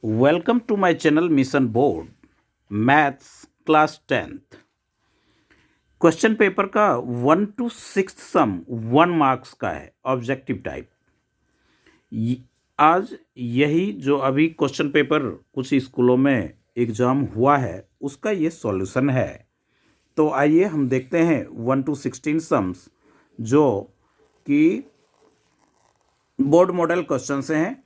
Welcome to my channel mission board maths class 10th। Question paper का 1 to 6 some 1 marks का है, objective type. आज यही जो अभी क्वेश्चन पेपर कुछ स्कूलों में एग्जाम हुआ है उसका ये सॉल्यूशन है। तो आइए हम देखते हैं 1 to 16 सम्स जो कि बोर्ड मॉडल क्वेश्चन से हैं।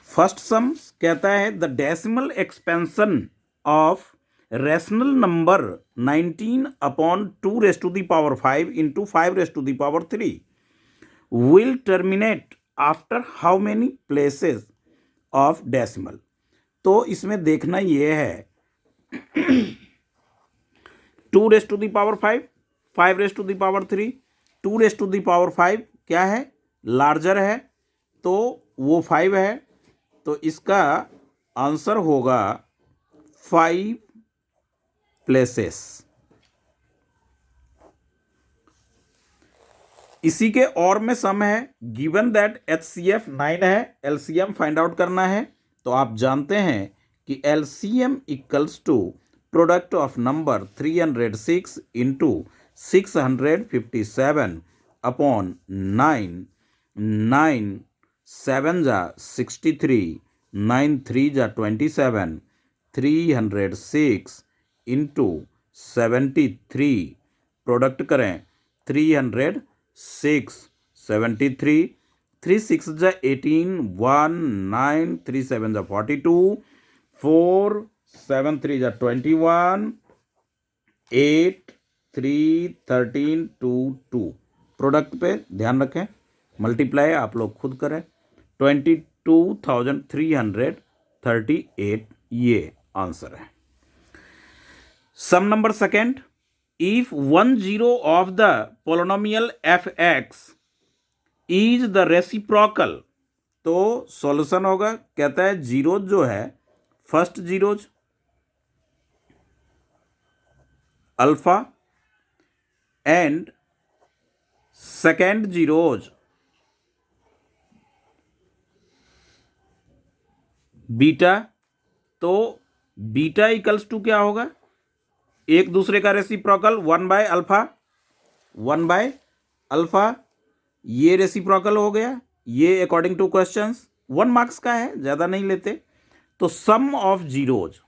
फर्स्ट सम कहता है the decimal expansion of rational number 19 upon 2 raise to the power 5 into 5 raise to the power 3 will terminate after how many places of decimal. तो इसमें देखना ये है 2 raise to the power 5, 5 raise to the power 3, 2 raise to the power 5 क्या है, larger है तो वो 5 है, तो इसका आंसर होगा 5 प्लेसेस। इसी के और में सम है गिवन दैट HCF 9 है, LCM फाइंड आउट करना है। तो आप जानते हैं कि LCM equals to product of number 306 into 657 upon 9, 9 7 जा 63, 9 3 जा 27, 306 इंटू 73 प्रोडक्ट करें 306 73, 3 6 जा 18, 1 9 3 7 जा 42, 4 7 3 जा 21, 8 3 13 2 2 प्रोडक्ट पे ध्यान रखें, मल्टीप्लाई आप लोग खुद करें, 22,338 ये आंसर है। Sum number second, if 1 0 of the polynomial f(x) is the reciprocal, तो सॉल्यूशन होगा, कहता है जीरोज जो है, first zeros alpha and second zeros beta. तो बीटा इक्वल्स टू क्या होगा, एक दूसरे का reciprocal 1 by alpha, 1 by alpha, ये रेसिप्रोकल हो गया, ये अकॉर्डिंग टू क्वेश्चंस 1 मार्क्स का है, ज़्यादा नहीं लेते। तो सम ऑफ जीरोज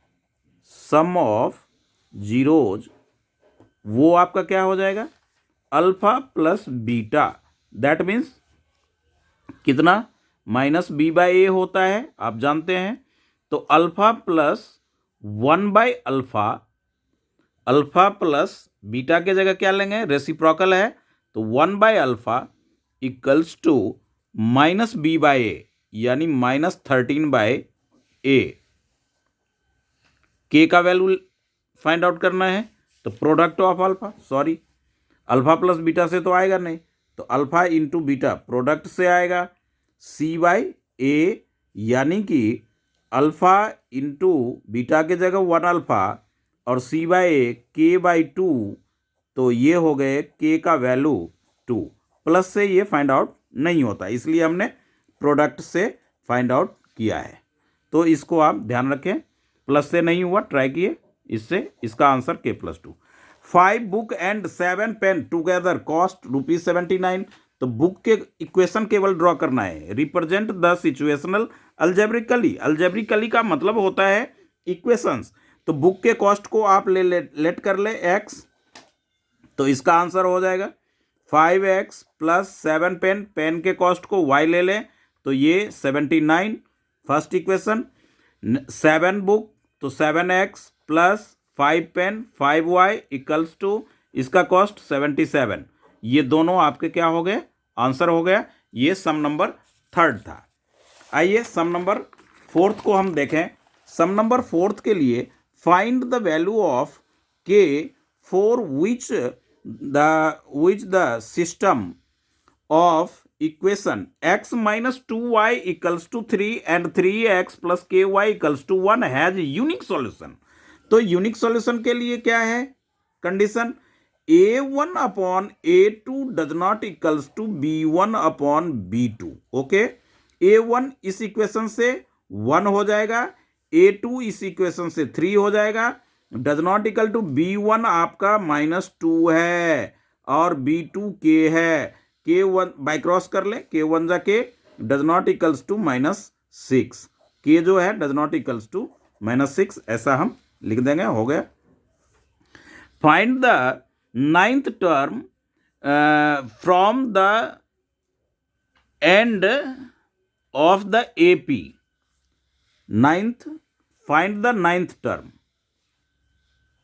वो आपका क्या हो जाएगा, alpha plus beta, that means कितना, -b बाय ए होता है, आप जानते हैं। तो alpha plus 1 by alpha, alpha plus beta के जगह क्या लेंगे, रेसिप्रोकल है, तो 1 by alpha equals to -b by a, यानी -13 बाय ए। के का वैल्यू फाइंड आउट करना है, तो product of alpha, sorry alpha plus beta से तो आएगा नहीं, तो अल्फा इंटू बीटा प्रोडक्ट से आएगा, c बाई ए, यानी कि अल्फा इंटू बीटा के जगह 1 अल्फा और c बाई ए के बाई 2, तो ये हो गए k का वैल्यू 2। प्लस से ये फाइंड आउट नहीं होता, इसलिए हमने प्रोडक्ट से फाइंड आउट किया है। तो इसको आप ध्यान रखें, प्लस से नहीं हुआ, ट्राई किए, इससे इसका answer k+2। 5 book and 7 pen together cost ₹79। तो बुक के इक्वेशन केवल ड्रॉ करना है, रिप्रेजेंट द सिचुएशनल अल्जेब्रिकली का मतलब होता है इक्वेशंस। तो बुक के कॉस्ट को आप लेट कर ले x, तो इसका आंसर हो जाएगा 5x प्लस 7 पेन के कॉस्ट को y ले लें, तो ये 79 फर्स्ट इक्वेशन, 7 बुक तो 7x plus 5 pen 5y equals to इसका कॉस्ट 77, ये दोनों आपके क्या हो गए, आंसर हो गया। ये सम नंबर थर्ड था। आइए सम नंबर फोर्थ को हम देखें। सम नंबर फोर्थ के लिए find the value of k for which the system of equation x minus 2y equals to 3 and 3x plus ky equals to 1 has unique solution. तो unique solution के लिए क्या है condition, a1 upon a2 does not equals to b1 upon b2। Okay, a1 इस equation से 1 हो जाएगा, A2 इस इक्वेशन से 3 हो जाएगा, does not equal to B1 आपका -2 है और B2 K है, K1 बाई क्रॉस कर ले, K1 जा K, does not equals to -6, K जो है डज नॉट इक्वल्स टू -6, ऐसा हम लिख देंगे, हो गया। Find the 9th term from the end of the AP। 9th, find the 9th term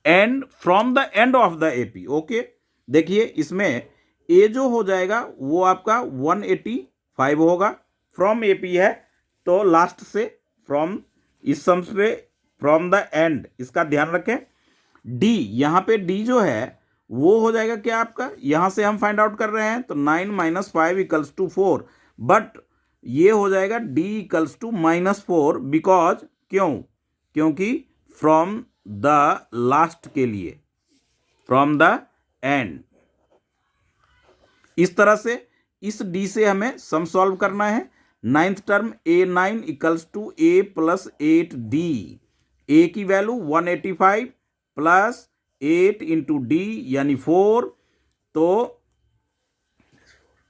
and from the end of the AP। Okay, देखिए इसमें A जो हो जाएगा वो आपका 185 होगा, फ्रॉम AP है तो लास्ट से फ्रॉम, इस सम्स पे फ्रॉम द एंड, इसका ध्यान रखें। D, यहाँ पे D जो है वो हो जाएगा क्या आपका, यहाँ से हम फाइंड आउट कर रहे हैं तो 9 - 5 = 4, बट ये हो जाएगा D = -4 बिकॉज, क्योंकि फ्रॉम द लास्ट के लिए, फ्रॉम द एंड। इस तरह से इस D से हमें सम सॉल्व करना है। 9th term A9 = A + 8D, A की वैल्यू 185 प्लस 8 इंटू D यानी 4, तो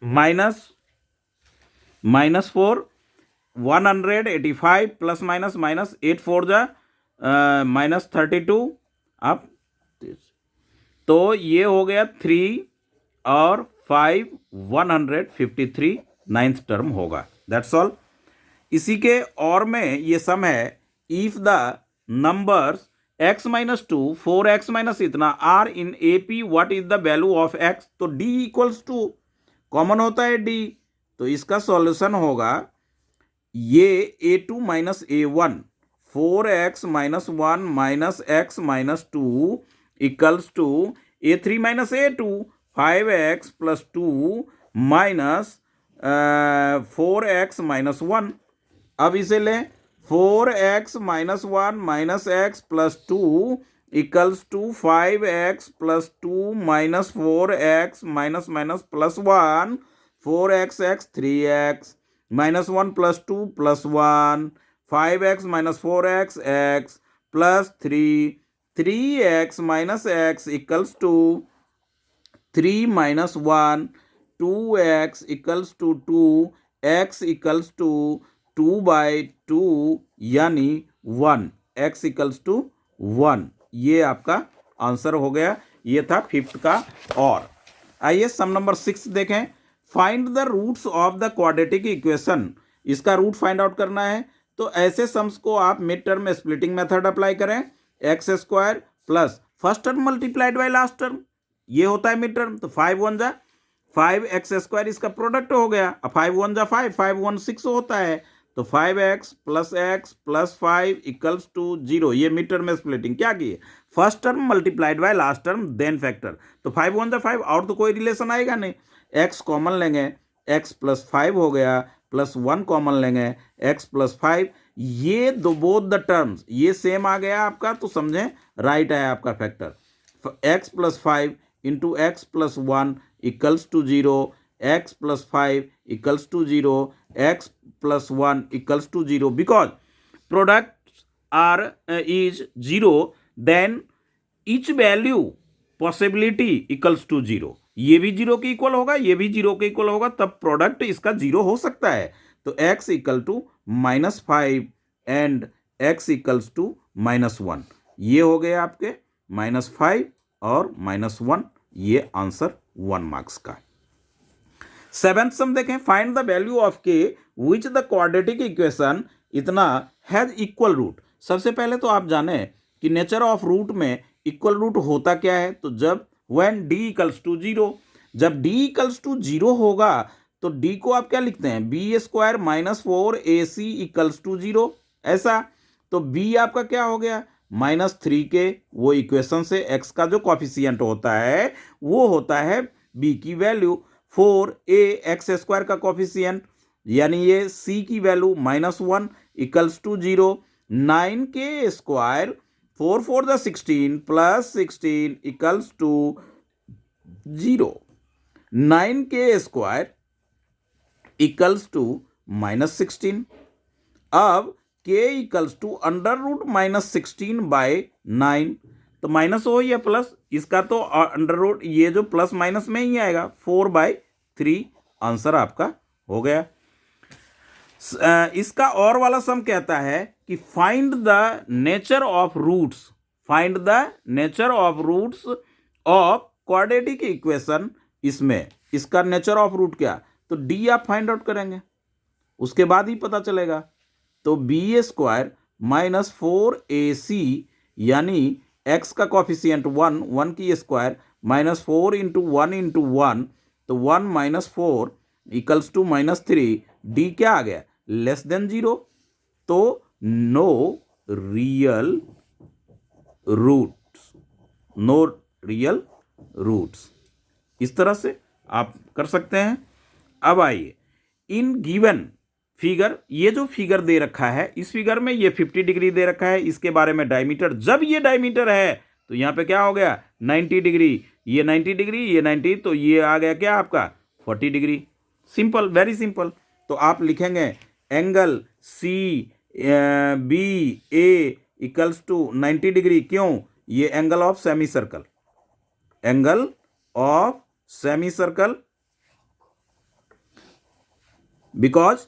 -4 185 प्लस माइनस -8 4 जा -32, अब तो ये हो गया 3 और 5 153 9th टर्म होगा। That's all. इसी के और में ये सम है, if the numbers x - 2 4x - इतना are in AP, what is the value of x। तो D = कॉमन होता है D, तो इसका सॉल्यूशन होगा ये A2 - A1 4x - 1 - x - 2 equals to A3 - A2 5x + 2 minus 4x - 1। अब इसे लें, 4x - 1 - x + 2 equals to 5x + 2 - 4x +1 4x 3x -1 + 2 + 1 5x - 4x x +3 3x - x equals to 3 - 1 2x equals to 2 x equals to 2/2 यानी 1, x equals to 1। ये आपका answer हो गया। ये था 5th का। और आइए सम नंबर 6 देखें। Find the roots of the quadratic equation. इसका रूट फाइंड आउट करना है, तो ऐसे सम्स को आप मिड टर्म में स्प्लिटिंग मेथड अप्लाई करें। x² plus first term multiplied by last term, ये होता है मिड टर्म, तो 5 1 जा 5x² इसका प्रोडक्ट हो गया। अब 5 1 जा 5 5 1 6 होता है, तो 5x + 5 इक्वल्स टू 0। ये मिड टर्म में स्प्लिटिंग क्या की है, first term multiplied by last term then factor, तो 5 1 जा 5, और तो कोई रिलेशन आएगा नहीं। x कॉमन लेंगे, x + 5 हो गया, +1 कॉमन लेंगे, x + 5, ये दो बोथ द टर्म्स ये सेम आ गया आपका, तो समझें राइट है आपका factor. x + 5 into x + 1 equals to 0, x + 5 equals to 0, x + 1 equals to 0, because product are is 0, then each value possibility equals to 0। ये भी 0 के इक्वल होगा, ये भी 0 के इक्वल होगा, तब प्रोडक्ट इसका 0 हो सकता है। तो x = -5 एंड x = -1, ये हो गए आपके -5 और -1, ये आंसर 1 मार्क्स का। 7th सम देखें। Find the value of k which the quadratic equation इतना हैज इक्वल रूट। सबसे पहले तो आप जाने कि नेचर ऑफ रूट में इक्वल रूट होता क्या है, तो जब when d = 0, जब d = 0 होगा तो d को आप क्या लिखते हैं, b² - 4ac = 0, ऐसा। तो b आपका क्या हो गया, -3k, वो इक्वेशन से x का जो कॉफिशिएंट होता है वो होता है b की वैल्यू, 4a x² का कॉफिशिएंट, यानी ये c की वैल्यू -1 = 0, 9k², 4 4 जा 16 + 16 = 0, 9k² = -16। अब k के इक्वल्स टू √-16/9, तो माइनस हो या प्लस, इसका तो अंडर रूट ये जो प्लस माइनस में ही आएगा, 4/3 आंसर आपका हो गया। इसका और वाला सम कहता है कि find the nature of roots, find the nature of roots of quadratic equation. इसमें इसका नेचर ऑफ रूट क्या, तो डी आप फाइंड आउट करेंगे, उसके बाद ही पता चलेगा। तो b² माइनस 4ac यानी x का कॉफिशियंट 1 की स्क्वायर माइनस 4 इंटू 1 तो 1 माइनस 4 इक्वल्स टू -3। डी क्या आ गया, लेस देन 0, तो no real roots, no real roots. इस तरह से आप कर सकते हैं। अब आइए इन गिवन फिगर, ये जो फिगर दे रखा है, इस फिगर में ये 50 डिग्री दे रखा है, इसके बारे में डायमीटर, जब ये डायमीटर है तो यहाँ पे क्या हो गया 90 डिग्री, ये 90 डिग्री, ये 90, तो ये आ गया क्या आपका 40 डिग्री। Simple, very simple. तो आप लिखेंगे angle C B A equals to 90 degree, क्यों, ये angle of semi circle, angle of semi circle, because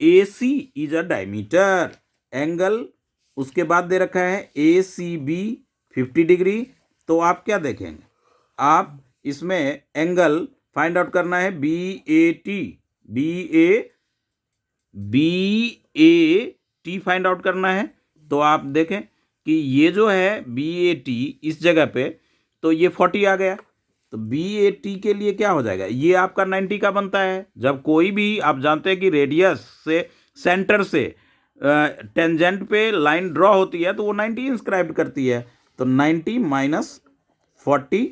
AC is a diameter. Angle उसके बाद दे रखा है ACB 50 डिग्री, तो आप क्या देखेंगे, आप इसमें एंगल फाइंड आउट करना है BAT फाइंड आउट करना है। तो आप देखें कि ये जो है BAT इस जगह पे, तो ये 40 आ गया, तो BAT के लिए क्या हो जाएगा, ये आपका 90 का बनता है। जब कोई भी, आप जानते हैं कि रेडियस से, सेंटर से टेंजेंट पे लाइन ड्रॉ होती है तो वो 90 इंस्क्राइब करती है, तो 90 minus 40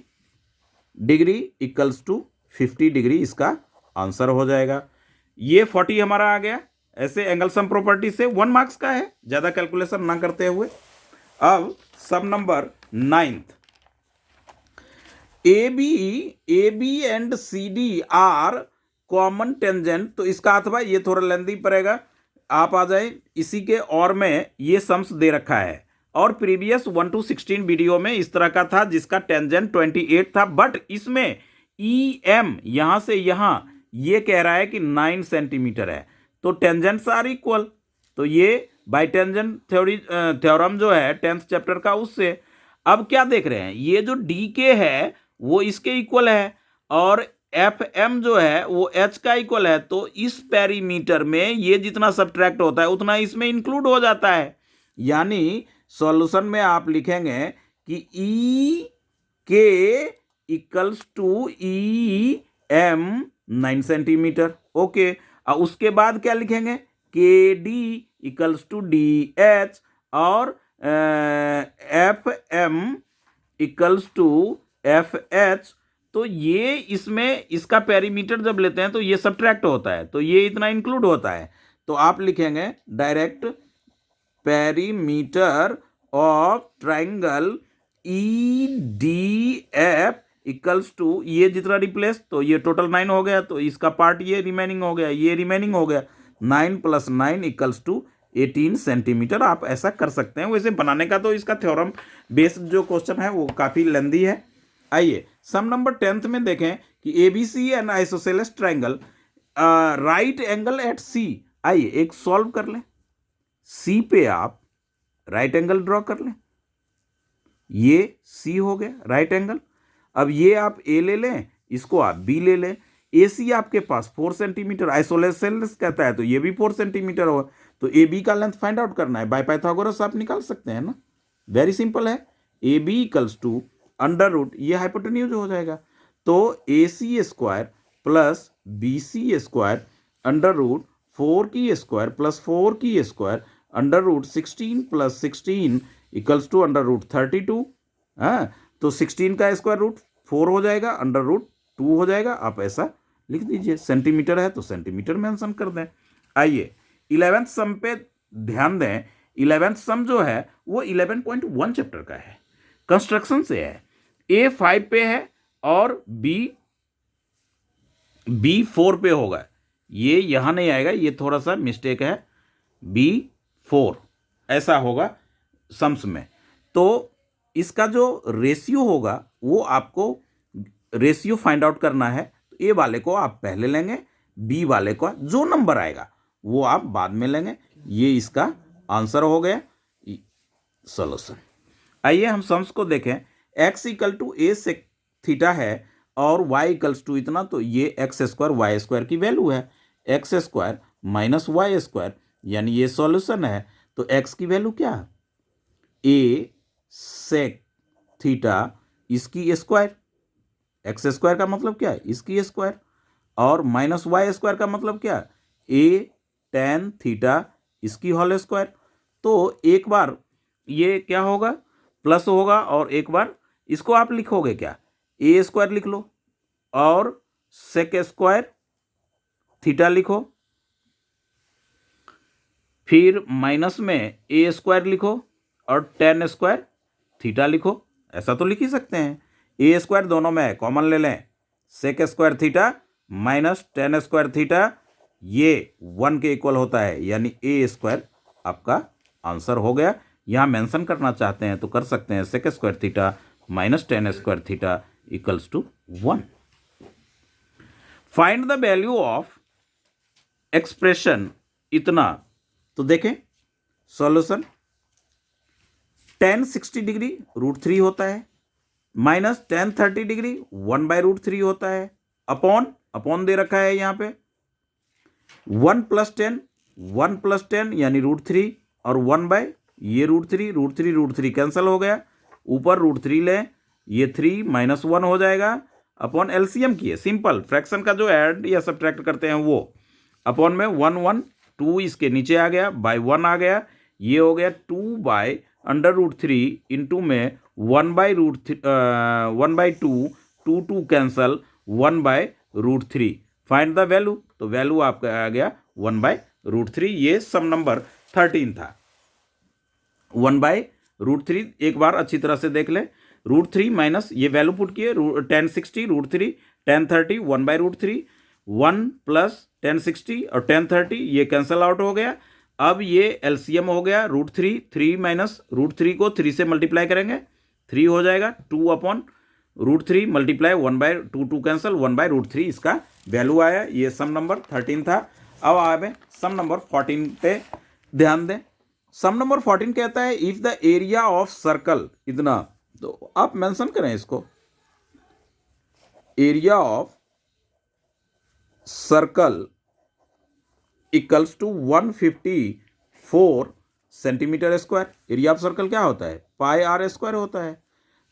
degree equals to 50 degree इसका आंसर हो जाएगा। ये 40 हमारा आ गया। ऐसे एंगल सम प्रॉपर्टी से 1 मार्क्स का है, ज़्यादा कैलकुलेशन ना करते हुए। अब sum number 9th, AB and CD are common tangent, तो इसका अथवा ये थोड़ा लेंथी पड़ेगा, आप आ जाए इसी के और में ये सम्स दे रखा है, और प्रीवियस 1 to 16 वीडियो में इस तरह का था जिसका टेंजेंट 28 था, बट इसमें EM यहां से यहां ये कह रहा है कि 9 सेंटीमीटर है, तो टेंजेंट्स आर इक्वल, तो ये बाई टेंजेंट थ्योरम जो है 10th चैप्टर का, उससे अब क्या देख रहे हैं, ये जो DK है वो इसके इक्वल है, और FM जो है वो H का इक्वल है, तो इस पेरीमीटर में ये जितना सब्ट्रैक्ट होता है उतना इसमें इंक्लूड हो जाता है। यानी सॉल्यूशन में आप लिखेंगे कि EK equals to EM 9 centimetre, okay. और उसके बाद क्या लिखेंगे, KD इक्वल्स टू DH, और FM इक्वल्स टू FH, तो ये इसमें इसका पेरीमीटर जब लेते हैं तो ये सब्ट्रैक्ट होता है, तो ये इतना इंक्लूड होता है, तो आप लिखेंगे direct perimeter of triangle EDF equals to, ये जितना रिप्लेस, तो ये टोटल 9 हो गया, तो इसका पार्ट ये रिमेनिंग हो गया, ये रिमेनिंग हो गया, 9 + 9 इक्वल्स टू 18 सेंटीमीटर। आप ऐसा कर सकते हैं। वैसे बनाने का तो इसका थ्योरम बेस्ड जो क्वेश्चन है वो काफ़ी लेंदी है। आइए सम नंबर 10th में देखें कि ABC and isosceles triangle right angle at C। आइए एक सॉल्व कर लें। C पे आप राइट एंगल ड्रॉ कर लें, ये C हो गया राइट एंगल। अब ये आप A ले लें, इसको आप B ले लें। AC आपके पास 4 सेंटीमीटर, आइसोसेलेस कहता है तो ये भी 4 सेंटीमीटर होगा, तो AB का लेंथ फाइंड आउट करना है। बाय पाइथागोरस आप निकाल सकते हैं ना, वेरी सिंपल है। AB equals to under root, ये हाइपोटेन्यूज हो जाएगा, तो AC² plus BC² under root 4 की स्क्वायर प्लस 4 की square under root 16 + 16 equals to under root 32। हाँ, तो 16 का स्क्वायर रूट 4 हो जाएगा, अंडर रूट 2 हो जाएगा। आप ऐसा लिख दीजिए, सेंटीमीटर है तो सेंटीमीटर मेंशन कर दें। आइए 11th सम पे ध्यान दें। 11th सम जो है वो 11.1 चैप्टर का है, कंस्ट्रक्शन से है। A 5 पे है और B 4 पे होगा, ये यहां नहीं आएगा, ये थोड़ा सा मिस्टेक है। B 4 ऐसा होगा सम्स में। तो इसका जो रेशियो होगा वो आपको रेशियो फाइंड आउट करना है। तो ए वाले को आप पहले लेंगे, बी वाले का जो नंबर आएगा वो आप बाद में लेंगे। ये इसका आंसर हो गया सॉल्यूशन। आइए हम सम्स को देखें। x equal to a sec theta है और y इक्वल्स टू इतना, तो ये एक्स स्क्वायर वाई स्क्वायर की वैल्यू है। X square minus y square यानी ये सॉल्यूशन है। तो x की वैल्यू क्या है? ए सेक थीटा इसकी स्क्वायर, एक्स स्क्वायर का मतलब क्या है? इसकी स्क्वायर, और माइनस वाई स्क्वायर का मतलब क्या है? ए टेन थीटा इसकी होल स्क्वायर। तो एक बार ये क्या होगा? प्लस होगा, और एक बार इसको आप लिखोगे क्या? ए स्क्वायर लिख लो और सेक स्क्वायर थीटा लिखो, फिर माइनस में ए स्क्वायर लिखो और टेन स्क्वायर थीटा लिखो। ऐसा तो लिख ही सकते हैं। ए स्क्वायर दोनों में है, कॉमन ले लें। Sec square theta minus tan square theta ये 1 के इक्वल होता है, यानी ए स्क्वायर आपका आंसर हो गया। यहाँ मेंशन करना चाहते हैं तो कर सकते हैं, sec square theta minus tan square theta equals to 1। Find the value of expression इतना। तो देखें सॉल्यूशन, टेन 60 डिग्री √3 होता है, माइनस टेन 30 डिग्री 1/√3 होता है, अपॉन दे रखा है यहाँ पे 1 + 10 यानी √3 और 1 ये √3 कैंसिल हो गया, ऊपर √3 लें, ये 3 - 1 हो जाएगा, अपॉन एलसीएम किए, सिंपल फ्रैक्शन का जो ऐड या सब्ट्रैक्ट करते हैं वो, अपॉन में 1 1 2 इसके नीचे आ गया, बाय 1 आ गया, ये हो गया 2/√3 इंटू में 1/2 2 कैंसल 1/√3। फाइंड द वैल्यू, तो वैल्यू आपका आ गया 1/√3। ये सम नंबर 13 था। 1/√3 एक बार अच्छी तरह से देख ले। √3 माइनस ये वैल्यू पुट किए, 1060 √3 1030 1/√3, 1 + 1060 और 1030 ये कैंसल आउट हो गया। अब ये एलसीएम हो गया √3, 3 माइनस √3 को 3 से मल्टीप्लाई करेंगे, 3 हो जाएगा, 2/√3 मल्टीप्लाई 1/2 कैंसल 1/√3 इसका वैल्यू आया। ये सम नंबर 13 था। अब आए सम नंबर 14 पे ध्यान दें। सम नंबर 14 कहता है if the area of circle इतना, तो आप मेंशन करें इसको, area of circle equals to 154 centimetre square. Area of circle क्या होता है? πr² होता है।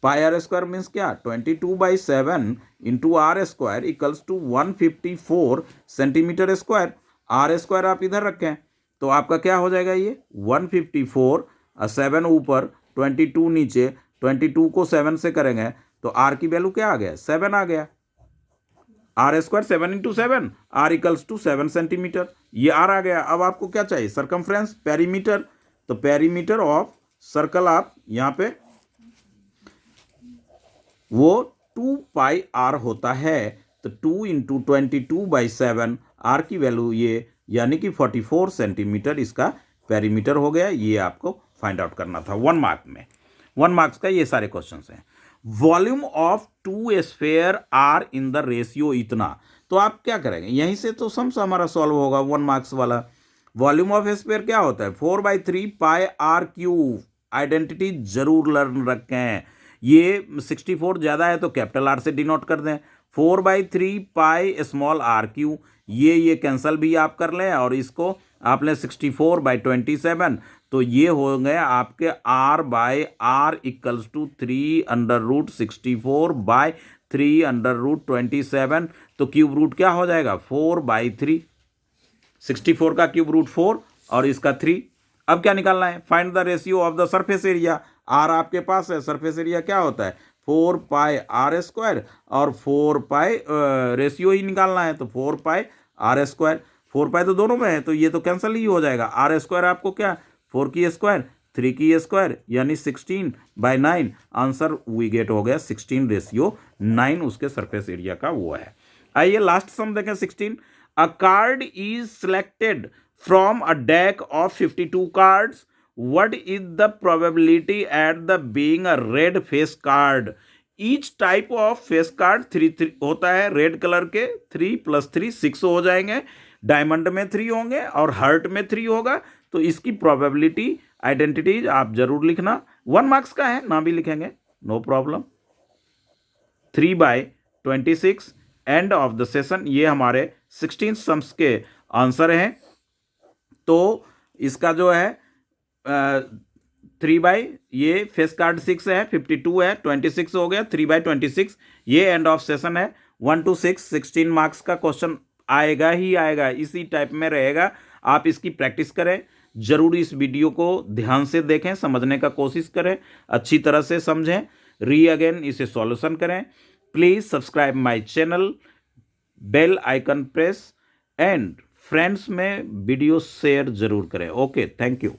πr² मीन्स क्या? 22/7 into r² equals to 154 centimetre square. r² आप इधर रखें तो आपका क्या हो जाएगा? ये 154 और 7 ऊपर 22 नीचे, 22 को 7 से करेंगे तो r की वैल्यू क्या आ गया? 7 आ गया। r² 7 × 7 r equals to 7 centimetre, ये r आ गया। अब आपको क्या चाहिए? Circumference, perimeter. तो पेरीमीटर ऑफ सर्कल आप यहाँ पे वो 2πr होता है, तो 2 × 22/7 r की वैल्यू ये यानी कि 44 सेंटीमीटर इसका पेरीमीटर हो गया। ये आपको फाइंड आउट करना था 1 मार्क में। 1 मार्क्स का ये सारे क्वेश्चंस हैं। Volume of 2 sphere are in the ratio इतना, तो आप क्या करेंगे? यहीं से तो सम्स हमारा सॉल्व होगा 1 मार्क्स वाला। वॉल्यूम ऑफ स्फीयर क्या होता है? 4/3 πr³। आइडेंटिटी जरूर लर्न रखें। ये 64 ज़्यादा है तो कैपिटल आर से डिनोट कर दें। 4/3 πr³, ये कैंसल भी आप कर लें, और इसको आपने 64/27, तो ये हो गए आपके r/r इक्वल्स टू 3√64/3√27। तो क्यूब रूट क्या हो जाएगा? 4/3। 64 का क्यूब रूट 4 और इसका 3। अब क्या निकालना है? Find the ratio of the surface area. r आपके पास है, सरफेस एरिया क्या होता है? 4πr² और 4π रेशियो ही निकालना है, तो 4πr²। 4π तो दोनों में है तो ये तो कैंसिल ही हो जाएगा। r² आपको क्या? 4 की स्क्वायर 3 की स्क्वायर यानी 16/9। आंसर वी गेट हो गया 16:9 उसके सरफेस एरिया का वो है। आइए लास्ट सम देखें 16। अ card is selected from a deck of 52 cards, what is the probability at the being a red face card? Each type of face card 3 होता है, रेड कलर के 3 + 3 6 हो जाएंगे, डायमंड में 3 होंगे और हर्ट में 3 होगा। तो इसकी प्रोबेबिलिटी आइडेंटिटीज आप जरूर लिखना। 1 मार्क्स का है, ना भी लिखेंगे no problem. 3/26 end of the session. ये हमारे 16 सम्स के आंसर हैं। तो इसका जो है 3 बाई, ये फेस कार्ड 6 है, 52 है, 26 हो गया, 3/26 ये एंड ऑफ सेशन है। 1 to 6 16 मार्क्स का क्वेश्चन आएगा ही आएगा, इसी टाइप में रहेगा। आप इसकी प्रैक्टिस करें, जरूर इस वीडियो को ध्यान से देखें, समझने का कोशिश करें, अच्छी तरह से समझें, री अगेन इसे सॉल्यूशन करें। Please subscribe my channel, bell icon press and friends में वीडियो शेयर जरूर करें। Okay, thank you.